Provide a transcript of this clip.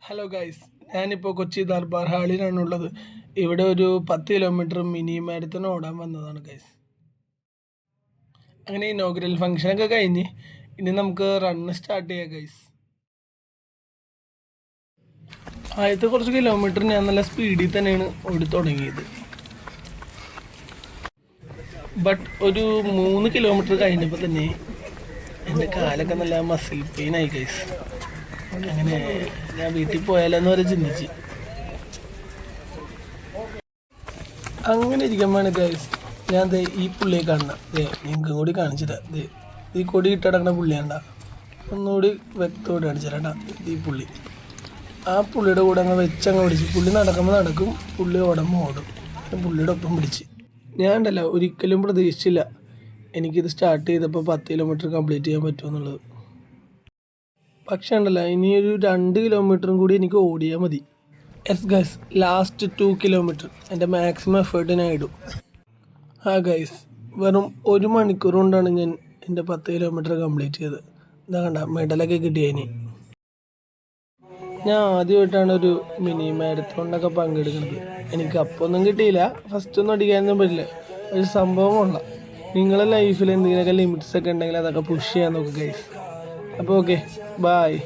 Hello guys, ഞാനിപ്പോൾ കൊച്ചി ദർബാർ ഹാളിലാണുള്ളത്. ഇവിടെ ഒരു 10 കിലോമീറ്റർ മിനി മാരത്തൺ ഓടാൻ വന്നതാണ് ഗൈസ്. അങ്ങനെ ഇനോഗ്രൽ ഫംഗ്ഷനൊക്കെ കഴിഞ്ഞ് ഇനി നമുക്ക് റണ്ണ് സ്റ്റാർട്ട് ചെയ്യാം ഗൈസ്. ആദ്യത്തെ കുറച്ച് കിലോമീറ്റർ ഞാൻ നല്ല സ്പീഡിൽ തന്നെയാണ് ഓടി തുടങ്ങിയത്. ബട്ട് ഒരു 3 കിലോമീറ്റർ കഴിഞ്ഞപ്പോൾ തന്നെ എൻ്റെ കാലൊക്കെ നല്ല മസിൽ പെയിൻ ആയി ഗൈസ്. അങ്ങനെ ഞാൻ വീട്ടിൽ പോയാലെന്ന് വരെ ചിന്തിച്ച്. അങ്ങനെ ഇരിക്കുമ്പോഴാണ് ഗൈസ് ഞാൻ ഈ പുള്ളിയെ കാണുന്നത്. നിങ്ങൾക്കും കൂടി കാണിച്ചിട്ടാ. ഈ കൊടി ഇട്ടടക്കണ പുള്ളിയാണ്ട, ഒന്നുകൂടി വ്യക്തമായിട്ട് കാണിച്ചിട്ടാ. ഈ പുള്ളി, ആ പുള്ളിയുടെ കൂടെ അങ്ങ് വെച്ചങ്ങ് പിടിച്ച്. പുള്ളി നടക്കുമ്പോൾ നടക്കും, പുള്ളി ഓടുമ്പോൾ ഓടും. പുള്ളിയുടെ ഒപ്പം പിടിച്ച്. ഞാൻ ഉണ്ടല്ലോ ഒരിക്കലും പ്രതീക്ഷിച്ചില്ല എനിക്കിത് സ്റ്റാർട്ട് ചെയ്തപ്പോൾ 10 കിലോമീറ്റർ കംപ്ലീറ്റ് ചെയ്യാൻ പറ്റുമെന്നുള്ളത്. പക്ഷേ ഉണ്ടല്ലോ ഇനിയൊരു 2 കിലോമീറ്ററും കൂടി എനിക്ക് ഓടിയാൽ മതി. യെസ് ഗൈസ്, ലാസ്റ്റ് 2 കിലോമീറ്റർ എൻ്റെ മാക്സിമം എഫേർട്ട് ഞാൻ ഇടും. ഗൈസ്, വെറും 1 മണിക്കൂർ കൊണ്ടാണ് ഞാൻ എൻ്റെ 10 കിലോമീറ്റർ കംപ്ലീറ്റ് ചെയ്തത്. ഇതാ കണ്ട, മെഡലൊക്കെ കിട്ടിയതിന്. ഞാൻ ആദ്യമായിട്ടാണ് ഒരു മിനി മാരത്തോണിനൊക്കെ പങ്കെടുക്കുന്നത്. എനിക്ക് അപ്പൊന്നും കിട്ടിയില്ല, ഫസ്റ്റ് ഒന്നും അടിക്കാനൊന്നും പറ്റില്ല. ഒരു സംഭവമുള്ള നിങ്ങളുടെ ലൈഫിൽ എന്തെങ്കിലുമൊക്കെ ലിമിറ്റ്സ് ഒക്കെ ഉണ്ടെങ്കിൽ അതൊക്കെ പുഷ് ചെയ്യാൻ നോക്കുക ഗൈസ്. അപ്പോൾ ഓക്കെ, ബായ്.